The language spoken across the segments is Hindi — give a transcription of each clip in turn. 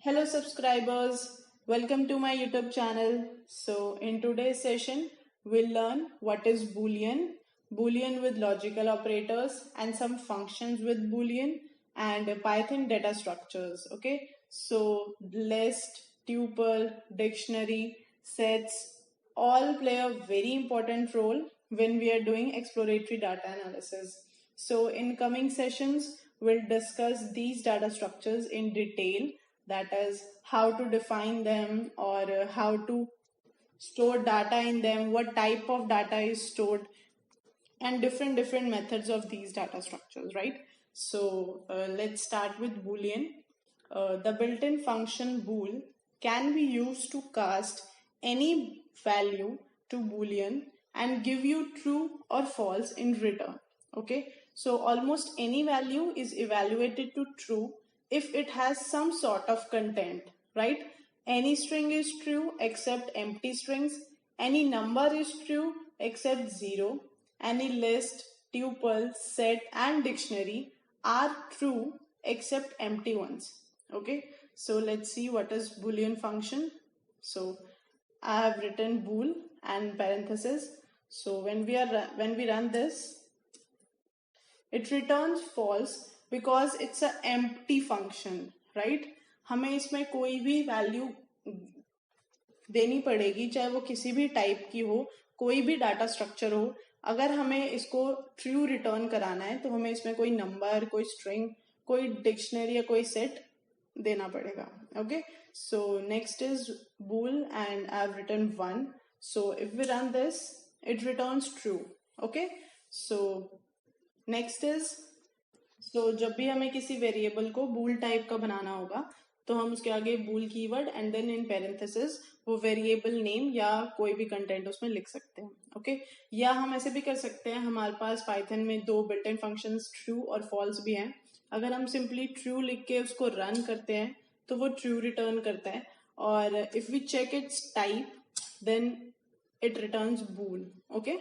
Hello subscribers, welcome to my YouTube channel. So in today's session, we'll learn what is Boolean, Boolean with logical operators and some functions with Boolean and Python data structures. Okay, so list, tuple, dictionary, sets all play a very important role when we are doing exploratory data analysis. So in coming sessions, we'll discuss these data structures in detail, that is how to define them or how to store data in them, what type of data is stored, and different methods of these data structures, right? So let's start with Boolean. The built-in function bool can be used to cast any value to Boolean and give you true or false in return. Okay, so almost any value is evaluated to true if it has some sort of content, right? Any string is true except empty strings, any number is true except 0, any list, tuple, set and dictionary are true except empty ones. Okay, so let's see what is Boolean function. So I have written bool and parenthesis. So when we run this, it returns false because it's an empty function, right? हमें इसमें कोई भी वैल्यू देनी पड़ेगी, चाहे वो किसी भी टाइप की हो, कोई भी डाटा स्ट्रक्चर हो. अगर हमें इसको ट्रू रिटर्न कराना है तो हमें इसमें कोई नंबर, कोई स्ट्रिंग, कोई डिक्शनरी या कोई सेट देना पड़ेगा. Okay, so next is bool and I have written 1. So if we run this, it returns true. Okay, so next is, so जब भी हमें किसी वेरिएबल को बूल टाइप का बनाना होगा तो हम उसके आगे bool keyword and then in parenthesis वो वेरिएबल नेम या कोई भी कंटेंट उसमें लिख सकते हैं. ओके, या हम ऐसे भी कर सकते हैं, हमारे पास पाइथन में दो बिल्ट इन फंक्शंस ट्रू और फॉल्स भी हैं. अगर हम सिंपली ट्रू लिख के उसको रन करते हैं तो वो ट्रू रिटर्न करता है, और if we check its type then it returns bool. Okay,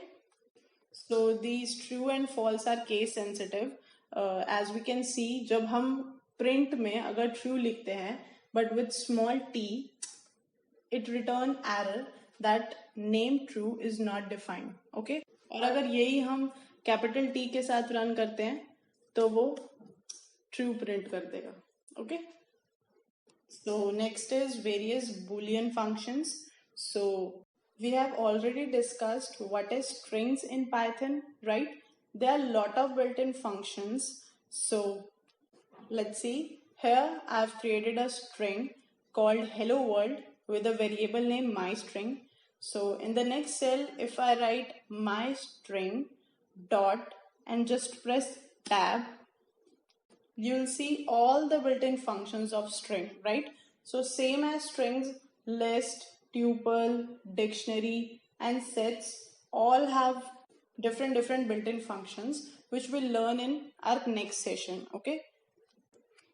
so these true and false are case sensitive. As we can see, जब हम print में अगर true लिखते हैं but with small t, it return error that name true is not defined. Okay, और अगर यही हम capital T के साथ run करते हैं तो वो true print कर देगा. Okay, so next is various Boolean functions. So we have already discussed what is strings in Python, right? There are a lot of built-in functions. So let's see. Here I've created a string called hello world with a variable name myString. So in the next cell, if I write myString dot and just press tab, you'll see all the built-in functions of string, right? So same as strings, list, tuple, dictionary and sets all have different built-in functions which we'll learn in our next session. Okay,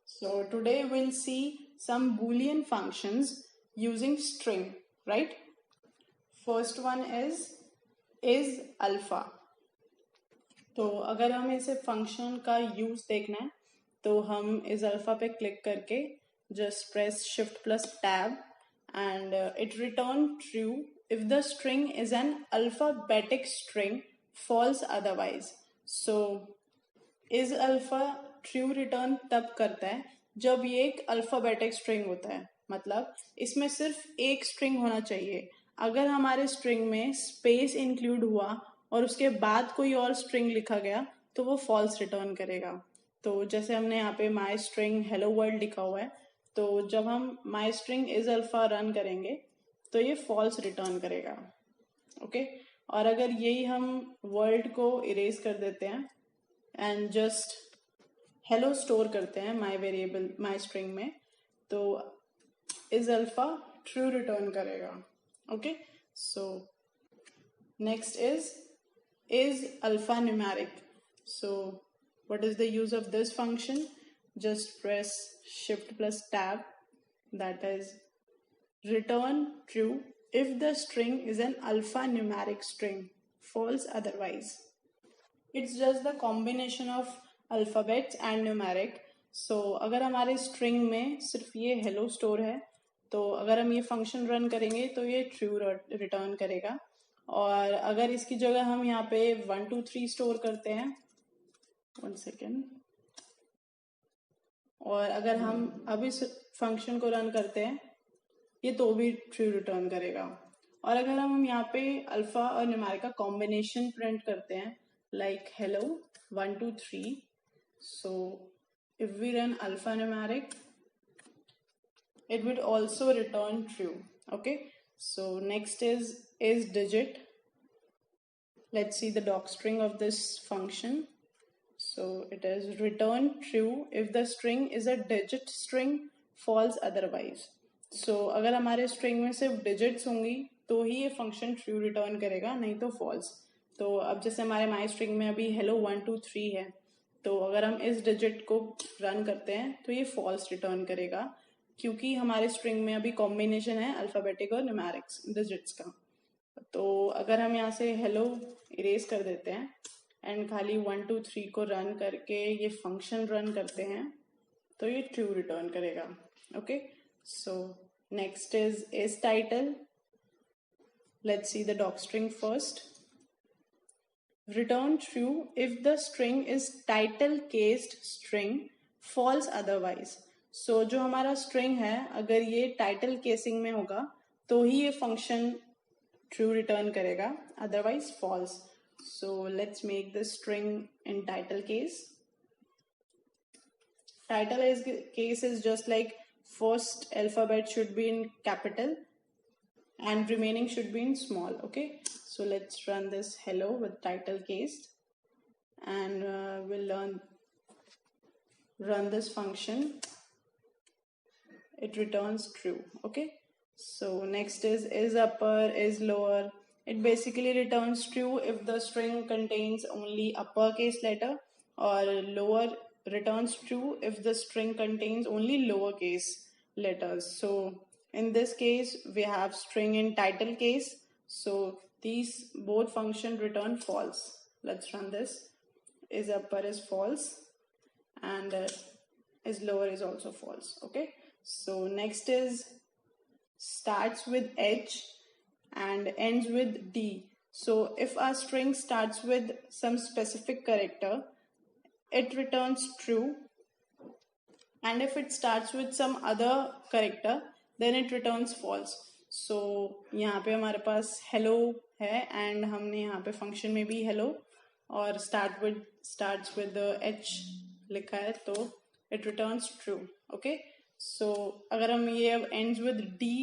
so today we'll see some Boolean functions using string, right? First one is alpha. तो अगर हमें इसे फंक्शन का यूज देखना है तो हम इस अल्फा पे क्लिक करके just press shift plus tab and it return true if the string is an alphabetic string, false otherwise. So is alpha true return तब करता है जब ये एक अल्फाबेटिक स्ट्रिंग होता है, मतलब इसमें सिर्फ एक स्ट्रिंग होना चाहिए. अगर हमारे स्ट्रिंग में स्पेस इंक्लूड हुआ और उसके बाद कोई और स्ट्रिंग लिखा गया तो वो फॉल्स रिटर्न करेगा. तो जैसे हमने यहाँ पे माई स्ट्रिंग हेलो वर्ल्ड लिखा हुआ है, तो जब हम माई स्ट्रिंग इज अल्फा रन करेंगे तो ये फॉल्स रिटर्न करेगा. ओके, और अगर यही हम वर्ल्ड को इरेज कर देते हैं एंड जस्ट हेलो स्टोर करते हैं माई वेरिएबल माई स्ट्रिंग में, तो इज अल्फा ट्रू रिटर्न करेगा. Okay, so next is alpha numeric. So what is the use of this function? Just press shift plus tab, that is return true if the string is an alphanumeric string, false otherwise. It's just the combination of alphabets and numeric. अगर हमारे स्ट्रिंग में सिर्फ ये हेलो स्टोर है, तो अगर हम ये फंक्शन रन करेंगे तो ये ट्रू रिटर्न करेगा। और अगर इसकी जगह हम यहाँ पे 1 2 3 स्टोर करते हैं, 1 सेकेंड, और अगर हम अब इस फंक्शन को रन करते हैं, ये तो भी ट्रू रिटर्न करेगा। और अगर हम यहाँ पे अल्फा और न्यूमेरिक का कॉम्बिनेशन प्रिंट करते हैं, like hello 1 2 3, so if we run alpha numeric, it would also return true. Okay, so next is digit. Let's see the docstring of this function. So it is return true if the string is a digit string, false otherwise. So अगर हमारे string में सिर्फ digits होंगी तो ही ये function true return करेगा, नहीं तो false। तो अब जैसे हमारे my string में अभी hello 1 2 3 है, तो अगर हम इस digit को run करते हैं तो ये false return करेगा, क्योंकि हमारे string में अभी combination है alphabetic और numeric digits का। तो अगर हम यहाँ से hello erase कर देते हैं एंड खाली 1 2 3 को रन करके ये फंक्शन रन करते हैं, तो ये ट्रू रिटर्न करेगा। Okay, so next is title. Let's see the docstring first. Return true if the string is title cased string, false otherwise. So जो हमारा स्ट्रिंग है, अगर ये टाइटल केसिंग में होगा तो ही ये फंक्शन ट्रू रिटर्न करेगा, otherwise false. So let's make the string in title case. Title case is just like first alphabet should be in capital and remaining should be in small. Okay, so let's run this hello with title case, and we'll run this function. It returns true. Okay, so next is upper, is lower. It basically returns true if the string contains only uppercase letter, or lower returns true if the string contains only lowercase letters. So in this case we have string in title case, so these both function return false. Let's run this. Is upper is false, and is lower is also false. Okay, so next is starts with H and ends with D. So if our string starts with some specific character, it returns true, and if it starts with some other character, then it returns false. So यहाँ पे हमारे पास hello है, and हमने यहाँ पे function में भी hello और starts with the H लिखा है, तो it returns true. Okay, so अगर हम ये अब ends with D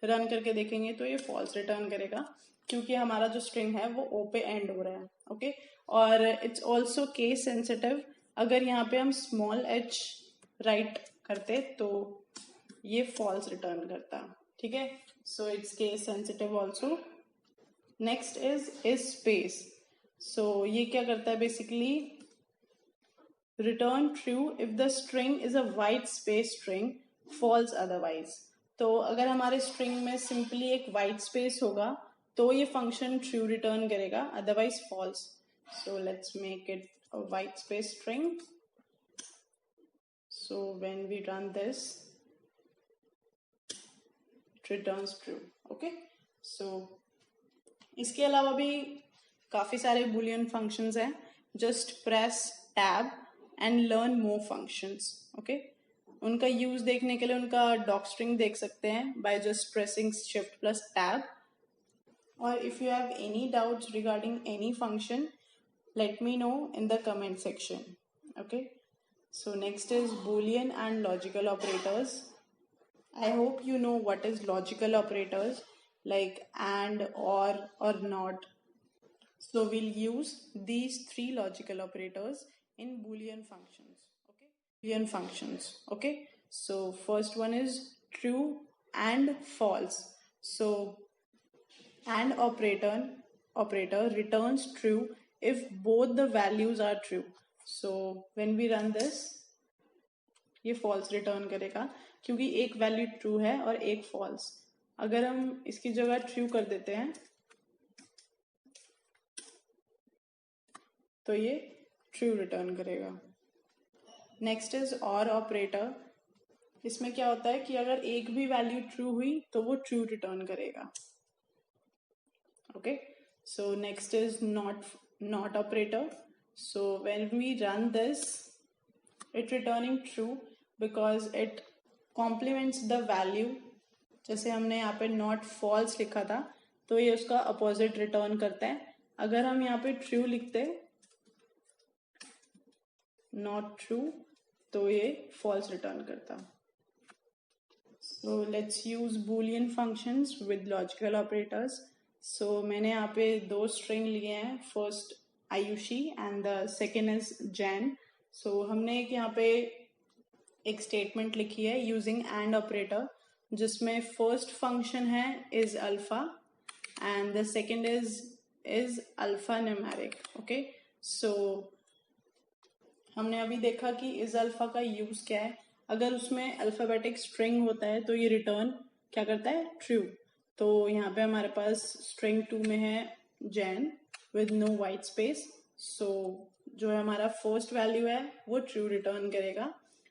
रन करके देखेंगे तो ये फॉल्स रिटर्न करेगा, क्योंकि हमारा जो स्ट्रिंग है वो ओ पे एंड हो रहा है। ओके, और इट्स ऑल्सो केस सेंसिटिव। अगर यहाँ पे हम स्मॉल एच राइट करते तो ये फॉल्स रिटर्न करता। ठीक है, so it's case sensitive also. Next is space. So ये क्या करता है, basically return true if the string is a white space string, false otherwise. तो अगर हमारे स्ट्रिंग में सिंपली एक वाइट स्पेस होगा तो ये फंक्शन ट्रू रिटर्न करेगा, otherwise false. So let's make it a white space string. So when we run this, it returns true. Okay, so इसके अलावा भी काफी सारे बुलियन फंक्शंस हैं। Just press tab and learn more functions. Okay, उनका यूज देखने के लिए उनका डॉक्स्ट्रिंग देख सकते हैं by just pressing shift plus tab. और if you have any doubts regarding any function, let me know in the comment section. Okay, so next is Boolean and logical operators. I hope you know what is logical operators, like and, or not. So we'll use these three logical operators in Boolean functions. Okay, Boolean functions. Okay, so first one is true and false. So and operator returns true if both the values are true. So when we run this, ये false return करेगा, क्योंकि एक वैल्यू ट्रू है और एक false। अगर हम इसकी जगह ट्रू कर देते हैं तो ये ट्रू रिटर्न करेगा। नेक्स्ट इज और ऑपरेटर। इसमें क्या होता है कि अगर एक भी वैल्यू ट्रू हुई तो वो ट्रू रिटर्न करेगा। Okay, so next is not operator. So when we run this, it returning true because it complements the value। जैसे हमने यहाँ पे not false लिखा था तो ये उसका अपोजिट रिटर्न करता है। अगर हम यहाँ पे true लिखते not true तो ये false रिटर्न करता। So let's use boolean functions with logical operators। So मैंने यहाँ पे दो string लिए हैं, first Ayushi and the second is Jan। So हमने एक यहाँ पे एक स्टेटमेंट लिखी है यूजिंग एंड ऑपरेटर, जिसमें फर्स्ट फंक्शन है is alpha and the second is alpha numeric. Okay, so हमने अभी देखा कि इज अल्फा का यूज क्या है। अगर उसमें अल्फाबेटिक स्ट्रिंग होता है तो ये रिटर्न क्या करता है, ट्रू। तो यहाँ पे हमारे पास स्ट्रिंग 2 में है Jain with no white space. So जो हमारा फर्स्ट वैल्यू है वो ट्रू रिटर्न करेगा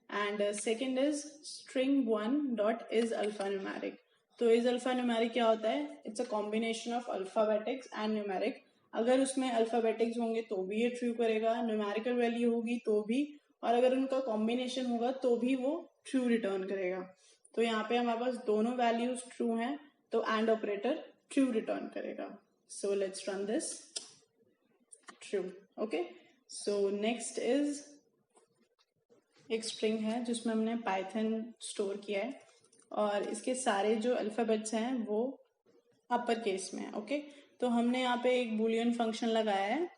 and second is string 1 dot is alpha numeric. तो इज अल्फा न्यूमेरिक क्या होता है, it's a combination of alphabetics and numeric. अगर उसमें अल्फाबेटिक्स होंगे तो भी ये ट्रू करेगा, न्यूमेरिकल वैल्यू होगी तो भी, और अगर उनका कॉम्बिनेशन होगा तो भी वो ट्रू रिटर्न करेगा। तो यहाँ पे हमारे पास दोनों वैल्यूज ट्रू हैं तो एंड ऑपरेटर ट्रू रिटर्न करेगा। So let's run this, true. Okay, so next is एक स्ट्रिंग है जिसमें हमने पाइथन स्टोर किया है और इसके सारे जो अल्फाबेट्स हैं वो अपर केस में है। ओके, तो हमने यहाँ पे एक बूलियन फंक्शन लगाया है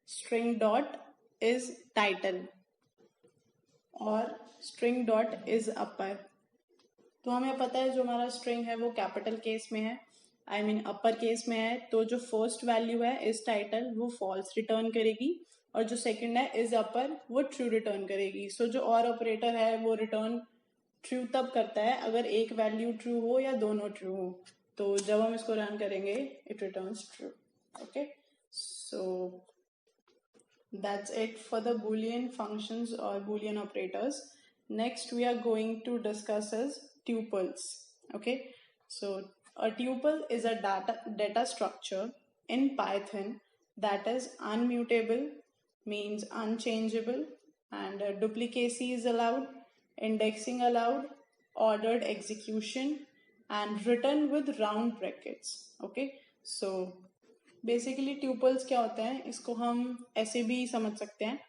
स्ट्रिंग डॉट इज टाइटल और स्ट्रिंग डॉट इज अपर। तो हमें पता है जो हमारा स्ट्रिंग है वो कैपिटल केस में है, आई मीन अपर केस में है। तो जो फर्स्ट वैल्यू है इज टाइटल वो फॉल्स रिटर्न करेगी और जो सेकंड है इज अपर वो ट्रू रिटर्न करेगी। सो जो और ऑपरेटर है वो रिटर्न ट्रू तब करता है अगर एक वैल्यू ट्रू हो या दोनों ट्रू हो। तो जब हम इसको रन करेंगे it returns true. Okay, so that's it for the boolean functions or boolean operators. Next we are going to discuss is tuples. Okay, so a tuple is a data structure in Python that is unmutable, means unchangeable, and duplicacy is allowed, indexing allowed, ordered execution, and written with round brackets. Okay, so basically tuples क्या होते हैं, इसको हम ऐसे भी समझ सकते हैं,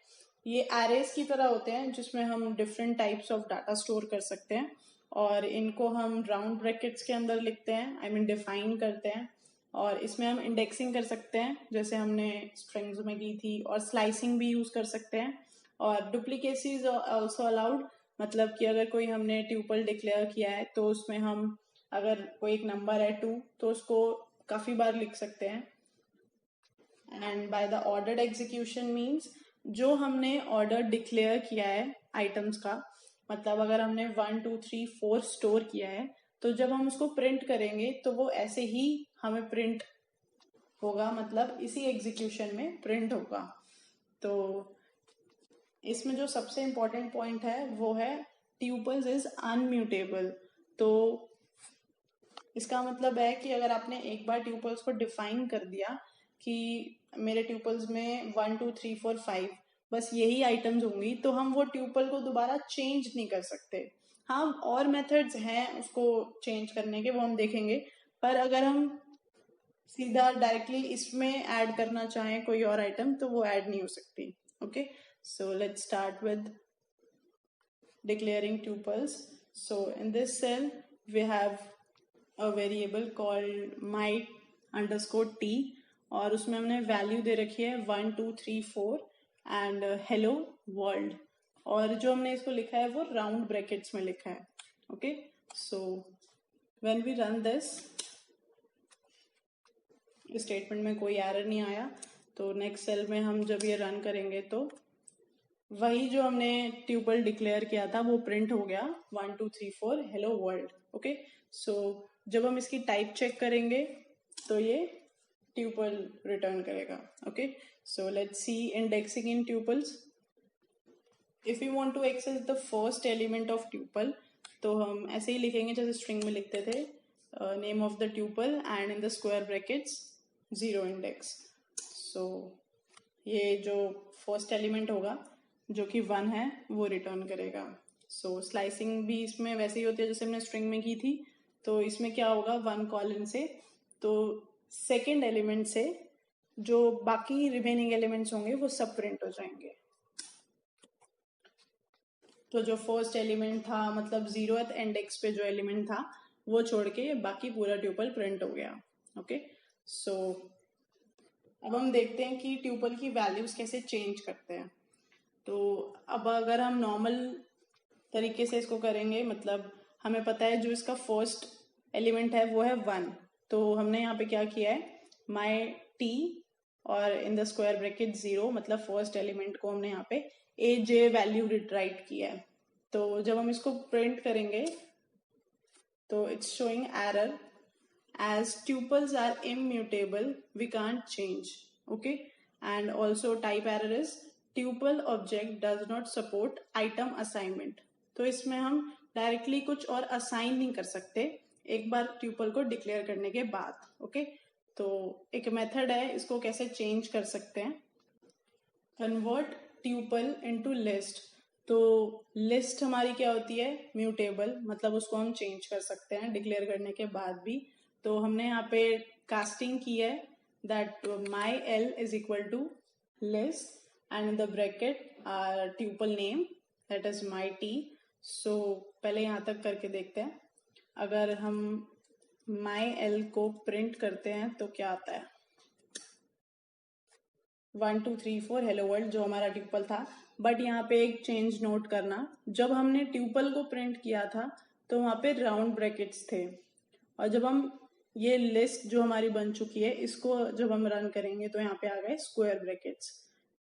ये एरेज की तरह होते हैं जिसमें हम different types of data store कर सकते हैं और इनको हम राउंड ब्रैकेट्स के अंदर लिखते हैं, आई मीन डिफाइन करते हैं। और इसमें हम इंडेक्सिंग कर सकते हैं जैसे हमने स्ट्रिंग्स में की थी, और स्लाइसिंग भी यूज कर सकते हैं। और डुप्लीकेसी इज ऑल्सो अलाउड, मतलब कि अगर कोई हमने ट्यूपल डिक्लेयर किया है तो उसमें हम अगर कोई एक नंबर है 2 तो उसको काफी बार लिख सकते हैं। And by the ordered execution means जो हमने ऑर्डर डिक्लेयर किया है आइटम्स का, मतलब अगर हमने 1 2 3 4 स्टोर किया है तो जब हम उसको प्रिंट करेंगे तो वो ऐसे ही हमें प्रिंट होगा, मतलब इसी एग्जीक्यूशन में प्रिंट होगा। तो इसमें जो सबसे इंपॉर्टेंट पॉइंट है वो है ट्यूपल्स इज अनम्यूटेबल। तो इसका मतलब है कि अगर आपने एक बार ट्यूपल्स को डिफाइन कर दिया कि मेरे ट्यूपल्स में 1 2 3 4 5 बस यही आइटम्स होंगी, तो हम वो ट्यूपल को दोबारा चेंज नहीं कर सकते। हाँ, और मेथड्स हैं उसको चेंज करने के, वो हम देखेंगे, पर अगर हम सीधा डायरेक्टली इसमें ऐड करना चाहें कोई और आइटम तो वो ऐड नहीं हो सकती। Okay, so let's start with declaring tuples. So in this cell we have a variable called my_t और उसमें हमने वैल्यू दे रखी है 1 2 3 4 एंड हेलो वर्ल्ड, और जो हमने इसको लिखा है वो राउंड ब्रैकेट्स में लिखा है। Okay, so when we run this, statement में कोई एरर नहीं आया, तो नेक्स्ट सेल में हम जब ये रन करेंगे तो वही जो हमने ट्यूपल डिक्लेयर किया था वो प्रिंट हो गया 1 2 3 4 हेलो वर्ल्ड। ओके, सो जब हम इसकी टाइप चेक करेंगे तो ये ट्यूपल रिटर्न करेगा। Okay, so let's see indexing in tuples. If you want to access the first element of tuple, तो हम ऐसे ही लिखेंगे जैसे स्ट्रिंग में लिखते थे, name of the tuple and in the square brackets 0 index. So ये जो फर्स्ट एलिमेंट होगा जो कि 1 है वो रिटर्न करेगा। सो स्लाइसिंग भी इसमें वैसे ही होती है जैसे हमने स्ट्रिंग में की थी। तो इसमें क्या होगा, 1 कॉलन से तो सेकेंड एलिमेंट से जो बाकी रिमेनिंग एलिमेंट्स होंगे वो सब प्रिंट हो जाएंगे। तो जो फर्स्ट एलिमेंट था मतलब 0th इंडेक्स पे जो एलिमेंट था वो छोड़ के बाकी पूरा ट्यूपल प्रिंट हो गया। ओके, सो अब हम देखते हैं कि ट्यूपल की वैल्यूज कैसे चेंज करते हैं। तो अब अगर हम नॉर्मल तरीके से इसको करेंगे, मतलब हमें पता है जो इसका फर्स्ट एलिमेंट है वो है 1, तो हमने यहाँ पे क्या किया है, माई टी और इन द स्क्वायर ब्रैकेट 0, मतलब फर्स्ट एलिमेंट को हमने यहाँ पे ए जे वैल्यू राइट किया है। तो जब हम इसको प्रिंट करेंगे तो it's showing error as tuples are immutable, we can't change. Okay, and also type error is tuple object does not support item assignment. तो इसमें हम डायरेक्टली कुछ और असाइन नहीं कर सकते एक बार ट्यूपल को डिक्लेयर करने के बाद। ओके, तो एक मेथड है, इसको कैसे चेंज कर सकते हैं, कन्वर्ट ट्यूपल इनटू लिस्ट। तो लिस्ट हमारी क्या होती है, म्यूटेबल, मतलब उसको हम चेंज कर सकते हैं डिक्लेयर करने के बाद भी। तो हमने यहाँ पे कास्टिंग की है that my L is equal to list and in the bracket tuple name that is my T. So पहले यहाँ तक करके देखते हैं, अगर हम माई एल को प्रिंट करते हैं तो क्या आता है, 1 2 3 4 हेलो वर्ल्ड जो हमारा ट्यूपल था। बट यहाँ पे एक चेंज नोट करना, जब हमने ट्यूपल को प्रिंट किया था तो वहां पे राउंड ब्रैकेट्स थे, और जब हम ये लिस्ट जो हमारी बन चुकी है इसको जब हम रन करेंगे तो यहाँ पे आ गए स्क्वायर ब्रैकेट्स।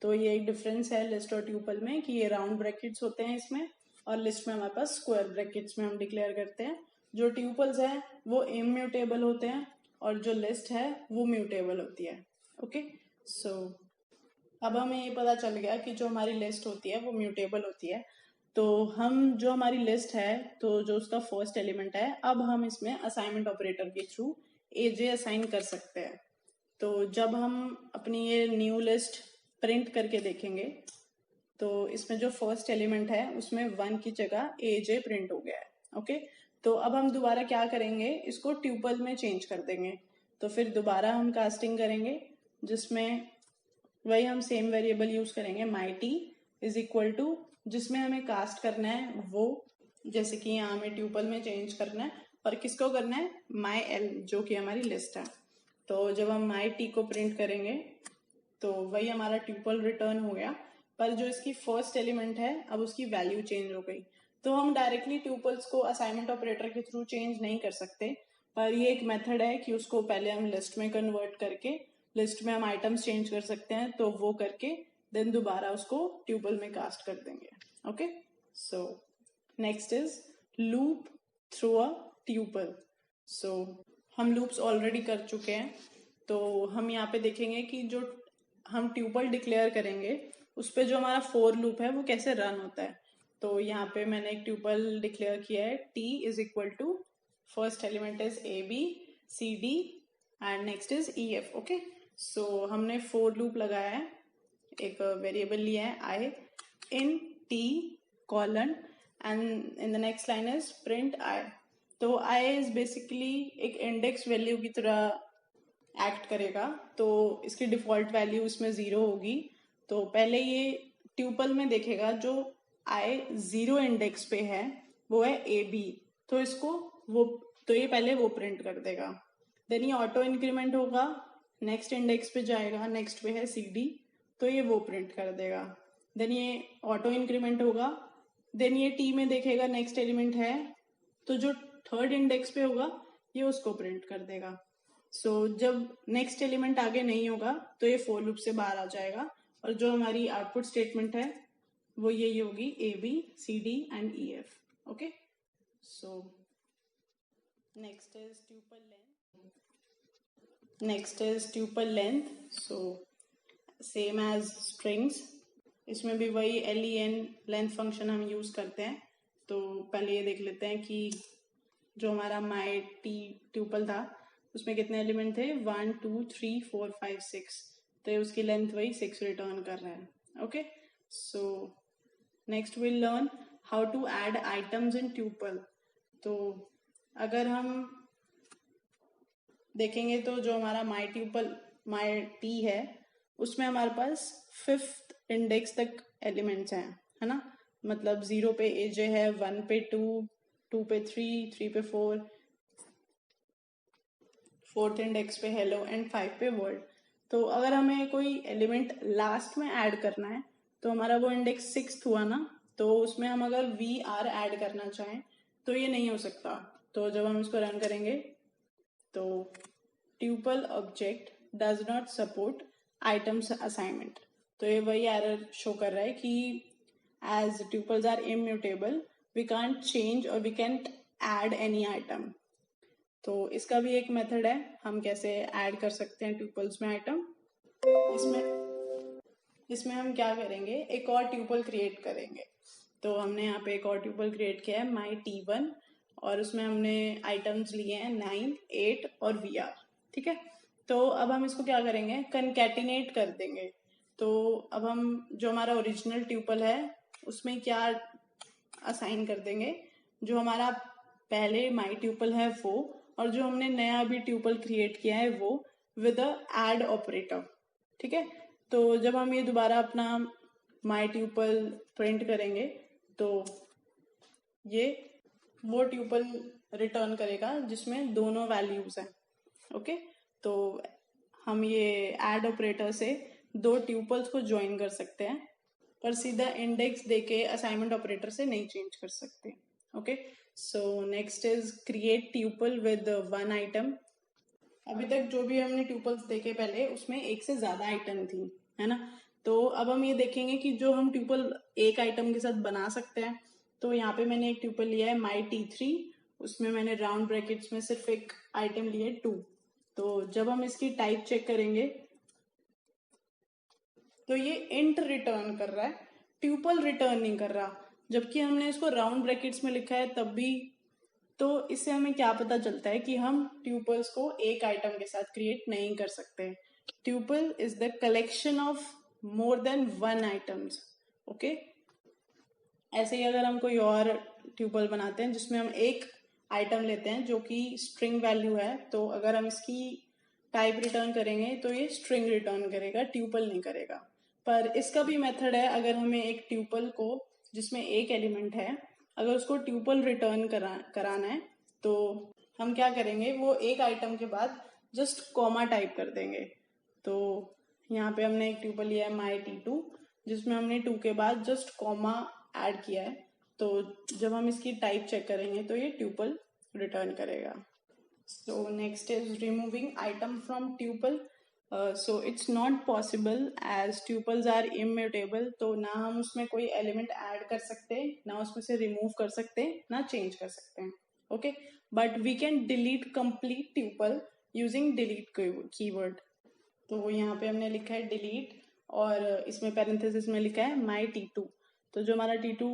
तो ये एक डिफरेंस है लिस्ट और ट्यूपल में कि ये राउंड ब्रैकेट्स होते हैं इसमें, और लिस्ट में हमारे पास स्क्वायर ब्रैकेट्स में हम डिक्लेयर करते हैं। जो ट्यूपल्स है वो इम्यूटेबल होते हैं और जो लिस्ट है वो म्यूटेबल होती है। ओके, सो अब हमें ये पता चल गया कि जो हमारी लिस्ट होती है वो म्यूटेबल होती है। तो हम जो हमारी लिस्ट है तो जो उसका फर्स्ट एलिमेंट है, अब हम इसमें असाइनमेंट ऑपरेटर के थ्रू एजे असाइन कर सकते हैं। तो जब हम अपनी ये न्यू लिस्ट प्रिंट करके देखेंगे तो इसमें जो फर्स्ट एलिमेंट है उसमें 1 की जगह एजे प्रिंट हो गया है। ओके, तो अब हम दोबारा क्या करेंगे, इसको ट्यूपल में चेंज कर देंगे। तो फिर दोबारा हम कास्टिंग करेंगे जिसमें वही हम सेम वेरिएबल यूज करेंगे, माई टी इज इक्वल टू, जिसमें हमें कास्ट करना है वो, जैसे कि यहाँ हमें ट्यूपल में चेंज करना है, और किसको करना है, माई एल जो कि हमारी लिस्ट है। तो जब हम माई टी को प्रिंट करेंगे तो वही हमारा ट्यूपल रिटर्न हो गया, पर जो इसकी फर्स्ट एलिमेंट है अब उसकी वैल्यू चेंज हो गई। तो हम डायरेक्टली ट्यूपल्स को असाइनमेंट ऑपरेटर के थ्रू चेंज नहीं कर सकते, पर ये एक मेथड है कि उसको पहले हम लिस्ट में कन्वर्ट करके, लिस्ट में हम आइटम्स चेंज कर सकते हैं तो वो करके देन दोबारा उसको ट्यूपल में कास्ट कर देंगे। Okay, so next is loop through a tuple. So हम लूप्स ऑलरेडी कर चुके हैं, तो हम यहाँ पे देखेंगे कि जो हम ट्यूपल डिक्लेयर करेंगे उस पे जो हमारा फोर लूप है वो कैसे रन होता है। तो यहाँ पे मैंने एक ट्यूपल डिक्लेयर किया है, T is equal to first element is A B C D and next is E F. Okay, so हमने फोर लूप लगाया है, एक वेरिएबल लिया है I in T colon and in the next line is print I. तो आई इज बेसिकली एक इंडेक्स वैल्यू की तरह एक्ट करेगा, तो इसकी डिफॉल्ट वैल्यू इसमें 0 होगी। तो पहले ये ट्यूपल में देखेगा जो आई 0 इंडेक्स पे है वो है ए बी, तो इसको वो, तो ये पहले वो प्रिंट कर देगा। देन ये ऑटो इंक्रीमेंट होगा, नेक्स्ट इंडेक्स पे जाएगा, नेक्स्ट पे है सी डी, तो ये वो प्रिंट कर देगा। देन ये ऑटो इंक्रीमेंट होगा, देन ये टी में देखेगा नेक्स्ट एलिमेंट है, तो जो थर्ड इंडेक्स पे होगा ये उसको प्रिंट कर देगा। सो जब नेक्स्ट एलिमेंट आगे नहीं होगा तो ये फोर लूप से बाहर आ जाएगा, और जो हमारी आउटपुट स्टेटमेंट है वो यही होगी, A B C D and E F. Okay, so next is tuple length. Next is tuple length, so same as strings, इसमें भी वही len लेंथ फंक्शन हम यूज करते हैं। तो पहले ये देख लेते हैं कि जो हमारा माई ट्यूपल था उसमें कितने एलिमेंट थे, 1 2 3 4 5 6, तो उसकी लेंथ वही 6 रिटर्न कर रहा है। Okay, so next will learn how to add items in tuple. तो अगर हम देखेंगे तो जो हमारा माई टी है उसमें हमारे पास 5th इंडेक्स तक एलिमेंट्स हैं, है ना। मतलब 0 पे एजे है, 1 पे 2, 2 पे 3, 3 पे 4, 4th इंडेक्स पे हेलो एंड 5 पे वर्ल्ड। तो अगर हमें कोई एलिमेंट लास्ट में ऐड करना है तो हमारा वो इंडेक्स 6th हुआ ना, तो उसमें हम अगर वी आर ऐड करना चाहें तो ये नहीं हो सकता। तो जब हम इसको रन करेंगे तो tuple object does not support items assignment, तो ये वही एरर शो कर रहा है कि as tuples are immutable we can't change और we can't add any item. तो इसका भी एक मेथड है, हम कैसे ऐड कर सकते हैं ट्यूपल्स में आइटम। इसमें हम क्या करेंगे, एक और ट्यूपल क्रिएट करेंगे। तो हमने यहाँ पे एक और ट्यूपल क्रिएट किया है माई T1 और उसमें हमने आइटम्स लिए हैं 9, 8 और VR, ठीक है। तो अब हम इसको क्या करेंगे, कनकैटिनेट कर देंगे। तो अब हम जो हमारा ओरिजिनल ट्यूपल है उसमें क्या असाइन कर देंगे, जो हमारा पहले माई ट्यूपल है वो, और जो हमने नया अभी ट्यूपल क्रिएट किया है वो विद अ ऐड ऑपरेटर, ठीक है। तो जब हम ये दोबारा अपना माई ट्यूपल प्रिंट करेंगे तो ये वो ट्यूपल रिटर्न करेगा जिसमें दोनों वैल्यूज हैं। ओके, तो हम ये ऐड ऑपरेटर से दो ट्यूपल्स को ज्वाइन कर सकते हैं, पर सीधा इंडेक्स देके असाइनमेंट ऑपरेटर से नहीं चेंज कर सकते। Okay, so next is create tuple with 1 item. अभी तक जो भी हमने ट्यूपल्स देखे पहले उसमें एक से ज्यादा आइटम थी, है ना। तो अब हम ये देखेंगे कि जो हम ट्यूपल एक आइटम के साथ बना सकते हैं। तो यहाँ पे मैंने एक ट्यूपल लिया है माई T3, उसमें मैंने राउंड ब्रैकेट्स में सिर्फ एक आइटम लिया है 2। तो जब हम इसकी टाइप चेक करेंगे तो ये इंट रिटर्न कर रहा है, ट्यूपल रिटर्न नहीं कर रहा, जबकि हमने इसको राउंड ब्रैकेट्स में लिखा है तब भी। तो इससे हमें क्या पता चलता है कि हम ट्यूपल्स को एक आइटम के साथ क्रिएट नहीं कर सकते। Tuple is the collection of more than 1 items. Okay, ऐसे ही अगर हम कोई और ट्यूपल बनाते हैं जिसमें हम एक आइटम लेते हैं जो कि स्ट्रिंग वैल्यू है, तो अगर हम इसकी टाइप रिटर्न करेंगे तो ये स्ट्रिंग रिटर्न करेगा, ट्यूपल नहीं करेगा। पर इसका भी मेथड है, अगर हमें एक ट्यूपल को जिसमें एक एलिमेंट है अगर उसको ट्यूपल रिटर्न कराना है तो हम क्या करेंगे, वो एक आइटम के बाद जस्ट कॉमा टाइप कर देंगे। तो यहाँ पे हमने एक ट्यूपल लिया है माई T2 जिसमें हमने 2 के बाद जस्ट कॉमा ऐड किया है। तो जब हम इसकी टाइप चेक करेंगे तो ये ट्यूपल रिटर्न करेगा। So next is removing item from tuple. So it's not possible as tuples are immutable. तो ना हम उसमें कोई एलिमेंट ऐड कर सकते, ना उसमें से रिमूव कर सकते, ना चेंज कर सकते हैं। Okay, but we can delete complete tuple using delete keyword. तो यहाँ पे हमने लिखा है डिलीट और इसमें पैरेंथेसिस में लिखा है माई T2। तो जो हमारा T2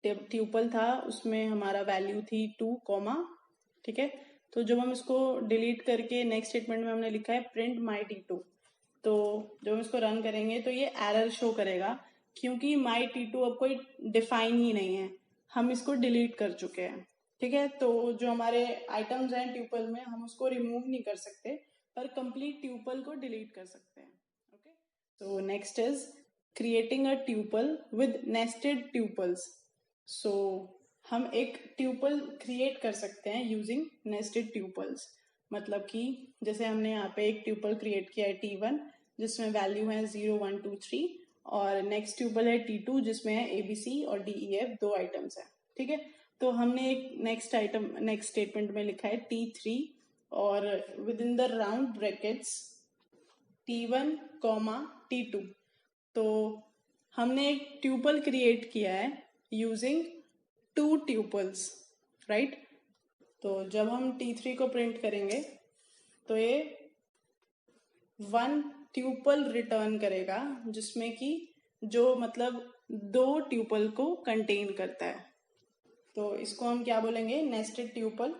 ट्यूपल था उसमें हमारा वैल्यू थी 2 कॉमा, ठीक है। तो जब हम इसको डिलीट करके नेक्स्ट स्टेटमेंट में हमने लिखा है प्रिंट माई T2, तो जब हम इसको रन करेंगे तो ये एरर शो करेगा क्योंकि माई T2 अब कोई डिफाइन ही नहीं है, हम इसको डिलीट कर चुके हैं, ठीक है। तो जो हमारे आइटम्स हैं ट्यूपल में हम उसको रिमूव नहीं कर सकते, पर कंप्लीट ट्यूपल को डिलीट कर सकते हैं। Okay, so next is creating a tuple with nested tuples। so हम एक ट्यूपल क्रिएट कर सकते हैं यूजिंग नेस्टेड ट्यूपल्स। मतलब कि जैसे हमने यहाँ पे एक ट्यूपल क्रिएट किया है T1 जिसमें वैल्यू है 0 1 2 3 और नेक्स्ट ट्यूपल है T2 जिसमें है ABC और DEF 2 आइटम्स है, ठीक है। तो हमने एक नेक्स्ट स्टेटमेंट में लिखा है T3 और with in the round brackets T1 T2। तो हमने एक ट्यूपल क्रिएट किया है यूजिंग 2 ट्यूपल्स, राइट। तो जब हम T3 को प्रिंट करेंगे तो ये 1 ट्यूपल रिटर्न करेगा जिसमें कि जो मतलब दो ट्यूपल को कंटेन करता है। तो इसको हम क्या बोलेंगे, nested tuple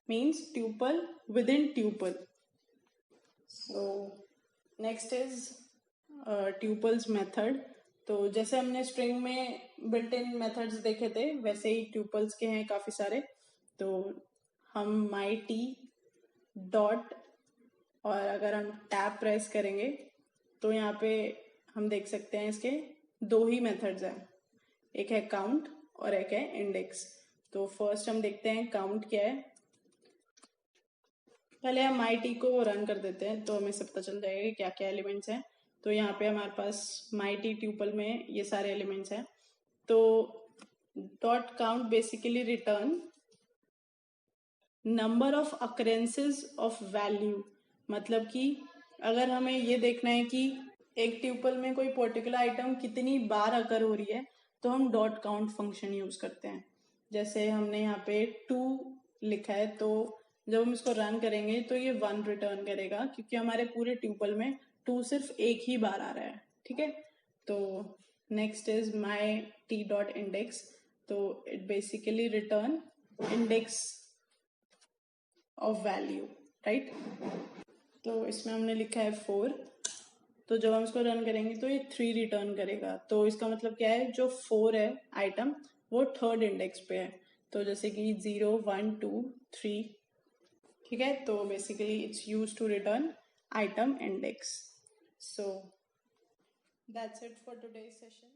means tuple with in tuple. So next is tuples method. तो जैसे हमने स्ट्रिंग में बिल्ट इन मेथड्स देखे थे, वैसे ही ट्यूपल्स के हैं काफी सारे। तो हम माई टी डॉट, और अगर हम टैब प्रेस करेंगे तो यहाँ पे हम देख सकते हैं इसके दो ही मेथड्स हैं, एक है काउंट और एक है इंडेक्स। तो फर्स्ट हम देखते हैं काउंट क्या है। पहले हम माई टी को रन कर देते हैं तो हमें सब पता चल जाएगा कि क्या क्या एलिमेंट्स हैं। तो यहाँ पे हमारे पास माई टी ट्यूपल में ये सारे एलिमेंट्स हैं। तो dot count basically return number of occurrences of value, मतलब कि अगर हमें ये देखना है कि एक ट्यूपल में कोई पर्टिकुलर आइटम कितनी बार अकर हो रही है, तो हम डॉट काउंट फंक्शन यूज करते हैं। जैसे हमने यहाँ पे 2 लिखा है, तो जब हम इसको रन करेंगे तो ये 1 रिटर्न करेगा, क्योंकि हमारे पूरे ट्यूपल में 2 सिर्फ एक ही बार आ रहा है। ठीक है, तो next is my T dot index. तो it basically return index of value, right. तो इसमें हमने लिखा है 4, तो जब हम इसको रन करेंगे तो ये 3 रिटर्न करेगा। तो इसका मतलब क्या है, जो 4 है आइटम वो थर्ड इंडेक्स पे है। तो जैसे कि 0 1 2 3, ठीक है। तो basically it's use to return item index. So that's it for today's session.